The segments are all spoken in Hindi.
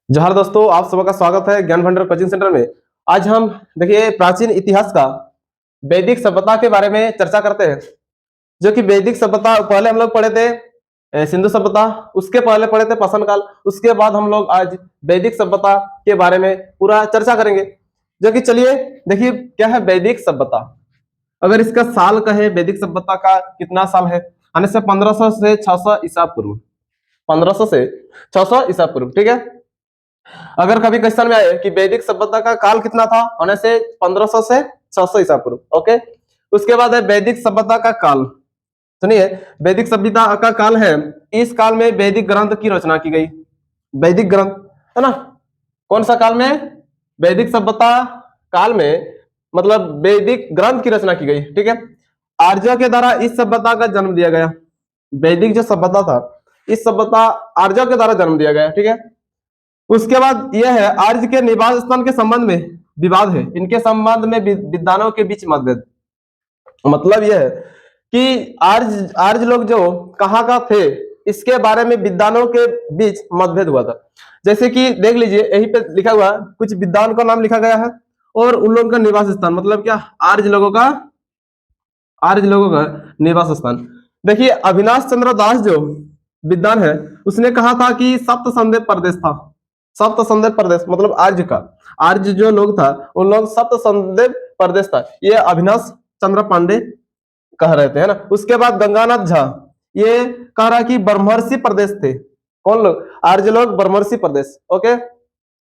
जोहार दोस्तों, आप सबका स्वागत है ज्ञान भंडार कोचिंग सेंटर में। आज हम देखिए प्राचीन इतिहास का वैदिक सभ्यता के बारे में चर्चा करते हैं। जो कि वैदिक सभ्यता पहले हम लोग पढ़े थे सिंधु सभ्यता, उसके पहले पढ़े थे पाषाण काल, उसके बाद हम लोग आज वैदिक सभ्यता के बारे में पूरा चर्चा करेंगे। जो कि चलिए देखिए क्या है वैदिक सभ्यता। अगर इसका साल कहे वैदिक सभ्यता का कितना साल है, आने से 1500 से 600 ईसा पूर्व, 1500 से 600 ईसा पूर्व, ठीक है। अगर कभी क्वेश्चन में आए कि वैदिक सभ्यता का काल कितना था, होने से 1500 से 600 ईसा पूर्व, ओके। उसके बाद है वैदिक सभ्यता का काल। सुनिए, वैदिक सभ्यता का काल है, इस काल में वैदिक ग्रंथ की रचना की गई। वैदिक ग्रंथ है ना, कौन सा काल में? वैदिक सभ्यता काल में, मतलब वैदिक ग्रंथ की रचना की गई, ठीक है। आर्यों के द्वारा इस सभ्यता का जन्म दिया गया। वैदिक जो सभ्यता था, इस सभ्यता आर्यों के द्वारा जन्म दिया गया, ठीक है। उसके बाद यह है आर्य के निवास स्थान के संबंध में विवाद है, इनके संबंध में विद्वानों के बीच मतभेद। मतलब यह है कि आर्य आर्य लोग जो कहाँ का थे, इसके बारे में विद्वानों के बीच मतभेद हुआ था। जैसे कि देख लीजिए, यहीं पे लिखा हुआ कुछ विद्वान का नाम लिखा गया है और उन लोगों का निवास स्थान, मतलब क्या, आर्य लोगों का निवास स्थान। देखिए अविनाश चंद्र दास जो विद्वान है, उसने कहा था कि सप्त संदेह प्रदेश था। सप्त संदेह प्रदेश मतलब आर्य का, आर्य जो लोग था उन लोग सप्त संदेह प्रदेश था, ये अविनाश चंद्र पांडे कह रहे थे, है ना। उसके बाद गंगानाथ झा ये कह रहा कि ब्रह्मर्षि प्रदेश थे। कौन लोग? आर्य लोग ब्रह्मर्षि प्रदेश, ओके।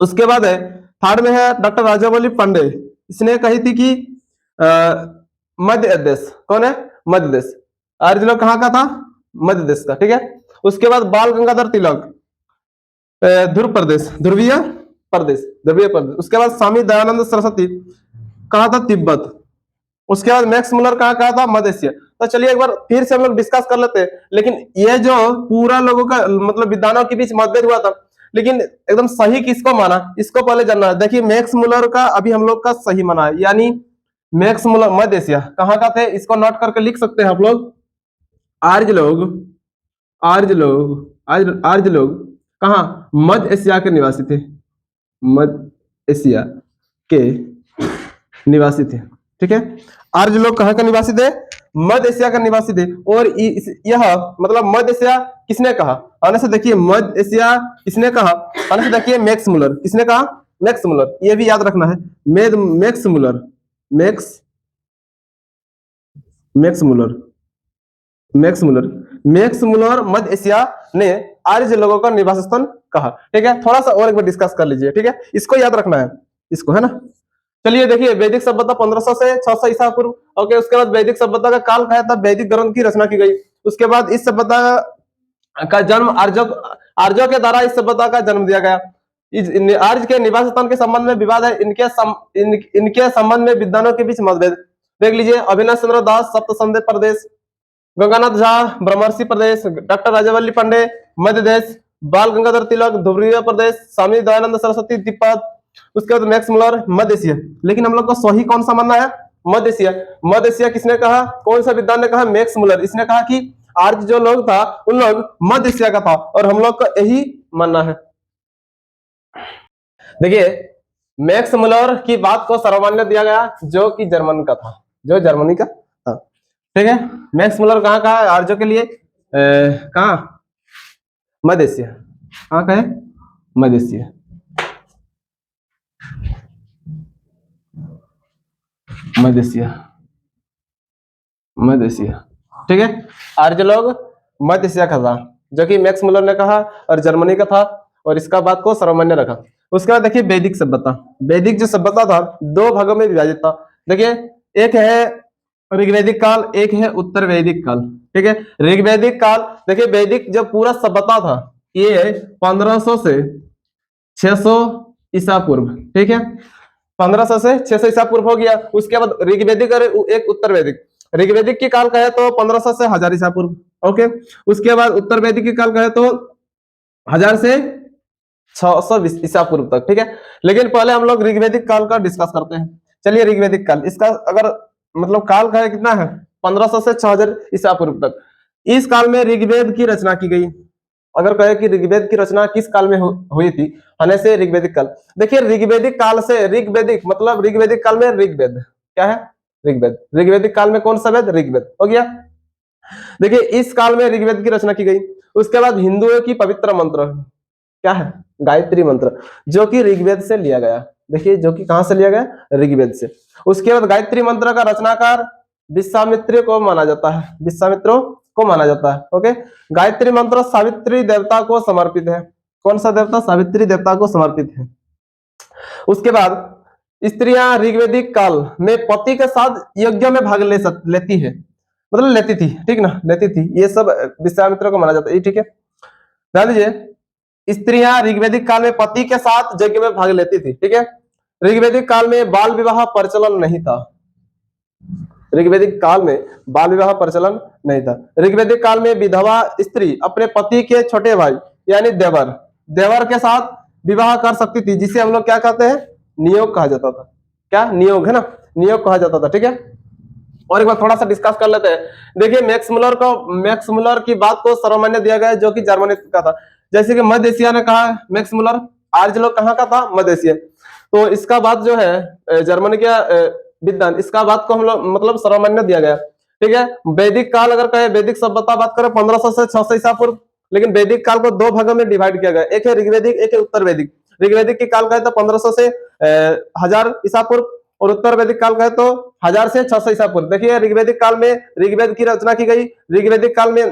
उसके बाद है थर्ड में है डॉक्टर राजावली पांडे, इसने कही थी कि मध्य देश। कौन है? मध्य देश। आर्य लोग कहाँ का था? मध्य देश का, ठीक है। उसके बाद बाल गंगाधर तिलक ध्रुव प्रदेश, ध्रुवीय प्रदेश। उसके बाद स्वामी दयानंद सरस्वती कहा था? तिब्बत। उसके बाद मैक्स मुलर कहाँ कहा था? मध्य एशिया। तो चलिए एक बार फिर से हम लोग डिस्कस कर लेते हैं। लेकिन ये जो पूरा लोगों का मतलब विद्वानों के बीच मतभेद हुआ था, लेकिन एकदम सही किसको माना, इसको पहले जानना है। देखिए मैक्स मुलर का अभी हम लोग का सही माना है, यानी मैक्स मुलर मध्य एशिया कहाँ का थे, इसको नोट करके लिख सकते हैं आप लोग। आर्य लोग, आर्य लोग कहाँ? मध्य एशिया के निवासी थे, मध्य एशिया के निवासी थे, ठीक है। आर्य लोग कहाँ का निवासी थे? मध्य एशिया का निवासी थे। और यह मतलब मध्य एशिया किसने कहा? आने से देखिए मध्य एशिया किसने कहा? आने से देखिए मैक्स मुलर। किसने कहा? Max Muller. ये भी याद रखना है, Max Muller, Max Max Muller, Max Muller मध्य एशिया ने आर्य लोगों का निवास स्थान कहा, ठीक है। थोड़ा सा और एक बार डिस्कस कर लीजिए, ठीक है। इसको याद रखना है, इसको, है ना। चलिए देखिए वैदिक सभ्यता 1500 से 600 ईसा पूर्व, ओके। उसके बाद वैदिक सभ्यता का काल क्या था? वैदिक ग्रंथ की रचना की गई। उसके बाद इस सभ्यता का जन्म आर्यों के द्वारा इस सभ्यता का जन्म दिया गया। आर्य के निवास स्थान के संबंध में विवाद है, इनके संबंध में विद्वानों के बीच मतभेद। देख लीजिए अविनाश चंद्र दास सप्त संदेह प्रदेश, गंगानाथ झा ब्रह्मर्षि प्रदेश, डॉक्टर राजावल्ली पांडे मध्य देश, बाल गंगाधर तिलक ध्रुवीय प्रदेश, स्वामी दयानंद सरस्वती तिब्बत। उसके बाद मैक्स मुलर मध्य एशिया। लेकिन हम लोग को सही कौन सा मानना है? मध्य एशिया। मध्य एशिया किसने कहा? कौन सा विद्वान ने कहा? मैक्स मुलर। इसने कहा कि आर्य जो लोग था उन लोग मध्य एशिया का था, और हम लोग को यही मानना है। देखिए मैक्स मुलर की बात को सर्वमान्य दिया गया, जो कि जर्मन का था, जो जर्मनी का था, ठीक है। मैक्स मुलर कहाँ का है? आर्यों के लिए कहाँ? मध्य एशिया। कहाँ का है? मध्य एशिया, मध्य एशिया, मध्य एशिया, ठीक है। आर्य लोग मध्य एशिया का था, जो कि मैक्स मुलर ने कहा, और जर्मनी का था, और इसका बात को सर्वमान्य रखा। उसके बाद देखिए वैदिक सभ्यता। वैदिक जो सभ्यता था दो भागों में विभाजित था। देखिए एक है ऋग्वैदिक काल, एक है उत्तर वैदिक काल, ठीक है। ऋग्वैदिक काल, देखिए वैदिक जो पूरा सभ्यता था ये 1500 से 600 ईसा पूर्व, ठीक है। 1500 से 600 ईसा पूर्व हो गया। उसके बाद ऋग्वैदिक और एक उत्तर वैदिक। ऋग्वैदिक की काल कहे तो 1500 से 1000 ईसा पूर्व, ओके। उसके बाद उत्तर वैदिक की काल कहे तो 1000 से 620 ईसा पूर्व तक, ठीक है। लेकिन पहले हम लोग ऋग्वैदिक काल का डिस्कस करते हैं। चलिए ऋग्वैदिक काल, इसका अगर मतलब काल का है कितना है? 1500 से 6000 ईसा पूर्व तक। इस काल में ऋग्वेद की रचना की गई। अगर कहे कि ऋग्वेद की रचना किस काल में हुई थी, होने से ऋग्वेदिक काल। देखिए ऋग्वेदिक काल से ऋग्वेदिक मतलब ऋग्वेदिक काल में ऋग्वेद क्या है, ऋग्वेद। ऋग्वेदिक काल में कौन सा वेद, ऋग्वेद हो गया। देखिए इस काल में ऋग्वेद की रचना की गई। उसके बाद हिंदुओं की पवित्र मंत्र क्या है, गायत्री मंत्र, जो कि ऋग्वेद से लिया गया। देखिए जो कि कहां से लिया गया, ऋग्वेद से। उसके बाद गायत्री मंत्र का रचनाकार विश्वामित्र को माना जाता है, विश्वामित्रों को माना जाता है। ओके, गायत्री मंत्र सावित्री देवता को समर्पित है। कौन सा देवता, सावित्री देवता को समर्पित है। उसके बाद स्त्रियां ऋग्वेदिक काल में पति के साथ यज्ञ में भाग लेती है, मतलब लेती थी, ठीक ना, लेती थी। ये सब विश्वामित्र को माना जाता है, ठीक है। ध्यान दीजिए, स्त्रियां ऋग्वेदिक काल में पति के साथ यज्ञ में भाग लेती थी, ठीक है। ऋग्वेदिक काल में बाल विवाह प्रचलन नहीं था। ऋग्वेदिक काल में बाल विवाह प्रचलन नहीं था। ऋग्वेदिक काल में विधवा स्त्री अपने पति के छोटे भाई यानी देवर, देवर के साथ विवाह कर सकती थी, जिसे हम लोग क्या कहते हैं, नियोग कहा जाता था। क्या, नियोग है ना, नियोग कहा जाता था, ठीक है। और एक बार थोड़ा सा डिस्कस कर लेते हैं। देखिए मैक्स मुलर की बात को सर्वमान्य दिया गया है, जो कि जर्मनी का था। जैसे कि मध्य एशिया ने कहा मैक्स मुलर, आर्य लोग कहाँ का था, मध्य एशिया। तो इसका बात जो है जर्मनी का विद्वान, इसका बात को हम लोग मतलब सर्वमान्य दिया गया, ठीक है। वैदिक काल अगर कहे, वैदिक सभ्यता बात करें 1500 से 600 ईसा पूर्व। लेकिन वैदिक काल को दो भागों में डिवाइड किया गया, एक है ऋग्वेदिक, एक है उत्तर वैदिक। ऋग्वेदिक की काल कहे तो 1500 से 1000 ईसा पूर्व, और उत्तर वैदिक काल कहे तो 1000 से 600 ईसा पूर्व। देखिए ऋग्वेदिक काल में ऋग्वेद की रचना की गई। ऋग्वेदिक काल में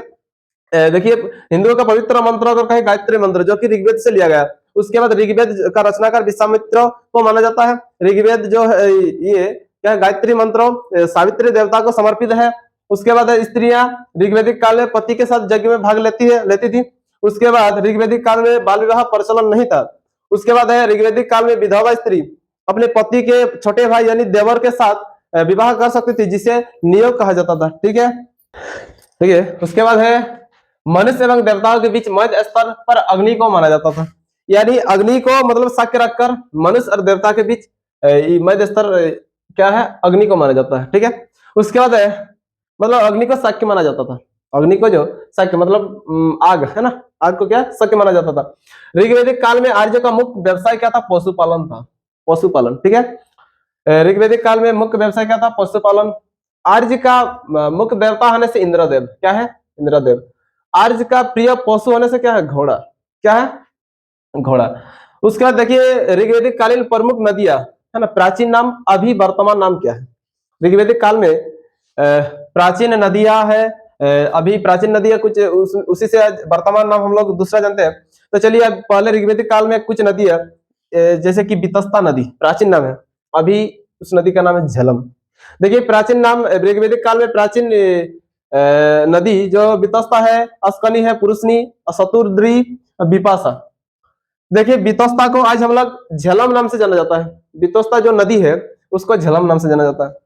देखिए हिंदुओं का पवित्र मंत्र अगर कहे गायत्री मंत्र, जो कि ऋग्वेद से लिया गया। उसके बाद ऋग्वेद का रचनाकार विश्वामित्र को माना जाता है। ऋग्वेद जो है ये क्या, गायत्री मंत्र सावित्री देवता को समर्पित है। उसके बाद स्त्रियां ऋग्वेदिक काल में पति के साथ यज्ञ में भाग लेती थी। उसके बाद ऋग्वेदिक काल में बाल विवाह प्रचलन नहीं था। उसके बाद है ऋग्वेदिक काल में विधवा स्त्री अपने पति के छोटे भाई यानी देवर के साथ विवाह कर सकती थी, जिसे नियोग कहा जाता था, ठीक है। ठीक है, उसके बाद है मनुष्य एवं देवताओं के बीच मध्य स्तर पर अग्नि को माना जाता था। यानी अग्नि को मतलब साक्ष्य रखकर मनुष्य और देवता के बीच मध्य स्तर क्या है, अग्नि को माना जाता है, ठीक है। उसके बाद है मतलब अग्नि को साक्ष्य माना जाता था। अग्नि को जो साक्ष्य मतलब आग है ना, आग को क्या साक्ष्य माना जाता था। ऋग्वेदिक काल में आर्यों का मुख्य व्यवसाय क्या था, पशुपालन था, पशुपालन, ठीक है। ऋग्वेदिक काल में मुख्य व्यवसाय क्या था, पशुपालन। आर्य का मुख्य देवता होने से इंद्रदेव क्या है, इंद्रदेव। आर्य का प्रिय पशु होने से क्या है, घोड़ा, क्या है, घोड़ा। उसके बाद देखिए ऋग्वेदिक कालीन प्रमुख नदियां है ना, प्राचीन नाम अभी वर्तमान नाम क्या है। ऋग्वेदिक काल में प्राचीन नदियां है, अभी प्राचीन नदियां कुछ उसी से वर्तमान नाम हम लोग दूसरा जानते हैं। तो चलिए अब पहले ऋग्वेदिक काल में कुछ नदियां जैसे कि वितस्ता नदी प्राचीन नाम है, अभी उस नदी का नाम है झेलम। देखिए प्राचीन नाम ऋग्वेदिक काल में प्राचीन नदी जो वितस्ता है, अस्कनी है, पुरुषनी, शतुद्री, बिपाशा। देखिए वितस्ता को आज हम लोग झेलम नाम से जाना जाता है। वितस्ता जो नदी है उसको झेलम नाम से जाना जाता है।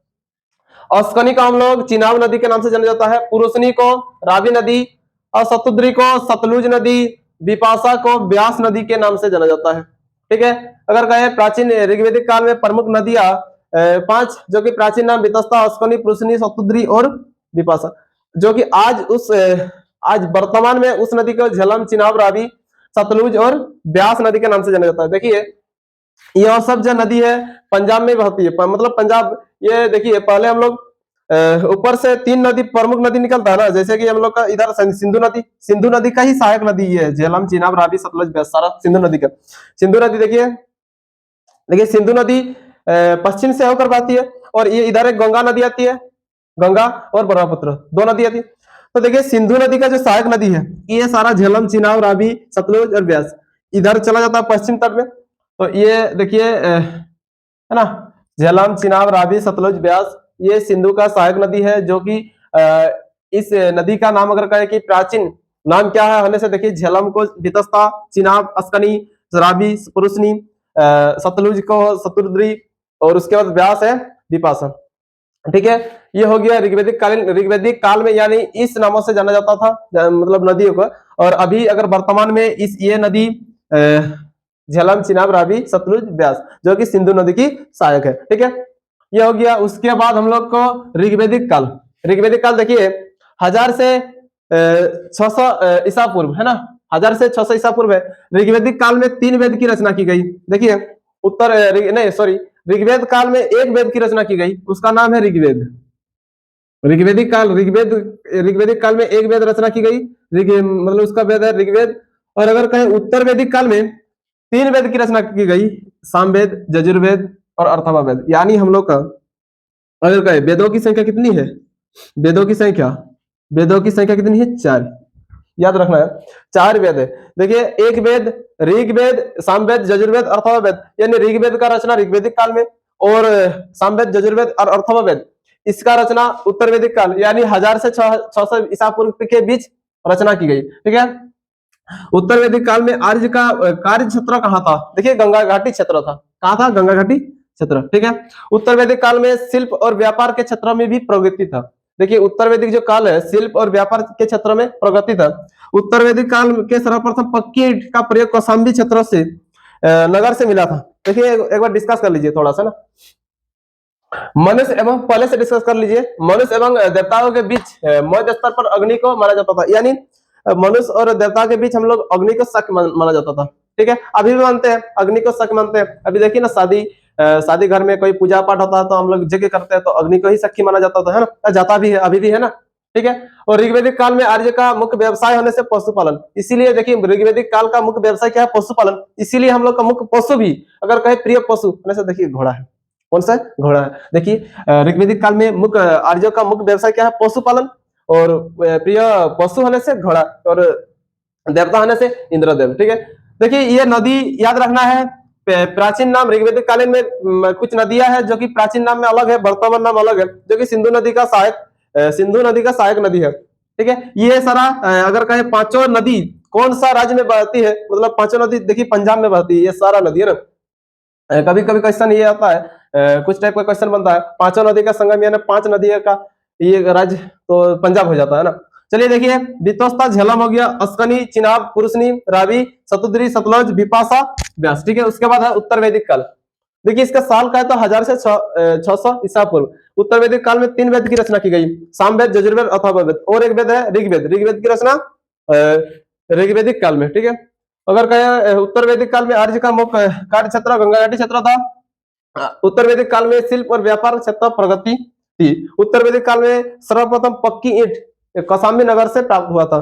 अस्कनी को हम लोग चिनाब नदी के नाम से जाना जाता है, पुरुषनी को रावी नदी, और शतुद्री को सतलुज नदी, बिपाशा को व्यास नदी के नाम से जाना जाता है, ठीक है। अगर कहे प्राचीन ऋग्वेदिक काल में प्रमुख नदियां 5, जो कि प्राचीन नाम वितस्ता, अस्कनी, पुरुषनी, शतुद्री और बिपाशा, जो कि आज वर्तमान में उस नदी को झेलम, चिनाब, रावी, सतलुज और व्यास नदी के नाम से जाना जाता है। देखिए यह सब जो नदी है पंजाब में बहती है, मतलब पंजाब, ये देखिए पहले हम लोग ऊपर से 3 नदी प्रमुख नदी निकलता है ना, जैसे कि हम लोग का इधर सिंधु नदी का ही सहायक नदी है, झेलम, चिनाब, रावी, सतलुज, व्यास, सारा सिंधु नदी का। सिंधु नदी देखिए, देखिए सिंधु नदी पश्चिम से होकर बहती है, और ये इधर एक गंगा नदी आती है, गंगा और ब्रह्मपुत्र 2 नदी आती है। तो देखिए सिंधु नदी का जो सहायक नदी है ये सारा झेलम, चिनाब, रावी, सतलुज और व्यास इधर चला जाता है पश्चिम तट में। तो ये देखिए है ना, झेलम, चिनाब, रावी, सतलुज, व्यास, ये सिंधु का सहायक नदी है, जो कि इस नदी का नाम अगर कहें कि प्राचीन नाम क्या है होने से, देखिए झेलम को वितस्ता, चिनाब, अस्कनी, रावी, पुरुषनी, सतलुज को सतुद्री, और उसके बाद व्यास है विपाशा, ठीक है। ये हो गया ऋग्वेदिक काल में, यानी इस नामों से जाना जाता था मतलब नदियों को। और अभी अगर वर्तमान में ये नदी झेलम, चिनाब, रावी, सतलुज, व्यास, जो कि सिंधु नदी की सहायक है, ठीक है। ये हो गया। उसके बाद हम लोग को ऋग्वेदिक काल देखिए 1000 से 600 ईसा पूर्व है ना, 1000 से 600 ईसा पूर्व है। ऋग्वेदिक काल में 3 वेद की रचना की गई। देखिए नहीं सॉरी, ऋग्वेद काल में एक वेद की रचना की गई, उसका नाम है ऋग्वेद। ऋग्वेदिक काल में एक वेद रचना की गई, मतलब उसका वेद है ऋग्वेद। और अगर कहें उत्तर वैदिक काल में 3 वेद की रचना की गई, सामवेद, यजुर्वेद और अथर्ववेद। यानी हम लोग का अगर कहें वेदों की संख्या कितनी है, वेदों की संख्या कितनी है? 4। याद रखना है 4 वेद है। देखिए एक वेद ऋग्वेद, सामवेद, यजुर्वेद, अथर्ववेद। यानी ऋग्वेद का रचना ऋग्वेदिक काल में और सामवेद, यजुर्वेद और अथर्ववेद इसका रचना उत्तर वैदिक काल यानी 1000 से 600 ईसा पूर्व के बीच रचना की गई। ठीक है। उत्तर वैदिक काल में आर्य का कार्य क्षेत्र कहाँ था? देखिए गंगा घाटी क्षेत्र था। कहाँ था? गंगा घाटी क्षेत्र। ठीक है। उत्तर वैदिक काल में शिल्प और व्यापार के क्षेत्र में भी प्रगति था। देखिए उत्तर वैदिक जो काल है शिल्प और व्यापार के क्षेत्र में प्रगति था। उत्तर वैदिक काल के सर्वप्रथम पक्की ईंट का प्रयोग कौशाम्बी क्षेत्र से नगर से मिला था। देखिए एक बार डिस्कस कर लीजिए थोड़ा सा ना, मनुष्य एवं पहले से डिस्कस कर लीजिए। मनुष्य एवं देवताओं के बीच मध्य स्तर पर अग्नि को माना जाता था। यानी मनुष्य और देवता के बीच हम लोग अग्नि को शक माना जाता था। ठीक है। अभी भी मानते हैं, अग्नि को शक मानते हैं। अभी देखिए ना शादी घर में कोई पूजा पाठ होता है तो हम लोग यज्ञ करते हैं तो अग्नि को ही साक्षी माना जाता था, है ना? जाता भी है, अभी भी है ना। ठीक है। और ऋग्वेदिक काल में आर्य का मुख्य व्यवसाय होने से पशुपालन। इसीलिए देखिए ऋग्वेदिक काल का मुख्य व्यवसाय क्या है? पशुपालन। इसीलिए हम लोग का मुख्य पशु भी अगर कहे प्रिय पशु होने से देखिए घोड़ा है। कौन सा? घोड़ा है। देखिए ऋग्वेदिक काल में मुख्य आर्यों का मुख्य व्यवसाय क्या है? पशुपालन। और प्रिय पशु होने से घोड़ा और देवता होने से इंद्रदेव। ठीक है। देखिए ये नदी याद रखना है, प्राचीन नाम ऋग्वेदिक कालीन में कुछ नदियां हैं जो कि प्राचीन नाम में अलग है, वर्तमान नाम अलग है, जो कि सिंधु नदी का सहायक नदी है। ठीक है। ये सारा अगर कहें पांचों नदी कौन सा राज्य में बहती है, मतलब पांचों नदी देखिए पंजाब में बहती है, ये सारा नदी है ना। कभी कभी क्वेश्चन ये आता है, कुछ टाइप का क्वेश्चन बनता है, पांचों नदी का संगम यानी 5 नदियों का ये राज्य तो पंजाब हो जाता है ना। चलिए देखिए वितोस्ता झेलम हो गया, अस्कनी, चिनाब, पुरुषनी, रावी, सतुद्री, सतलज, बिपाशा, व्यास। ठीक है। उसके बाद है उत्तर वैदिक काल। देखिए इसका साल का है तो 1000 से 600 ईसा पूर्व। उत्तर वैदिक काल में 3 वेद की रचना की गई, सामवेद, यजुर्वेद, अथर्ववेद। और एक वेद है ऋग्वेद की रचना ऋग्वेदिक काल में। ठीक है। अगर कहें उत्तर वैदिक काल में आर्य का मुख्य कार्य क्षेत्र गंगा घाटी क्षेत्र था। उत्तर वैदिक काल में शिल्प और व्यापार क्षेत्र प्रगति थी। उत्तर वैदिक काल में सर्वप्रथम पक्की ईंट कौशाम्बी नगर से प्राप्त हुआ था।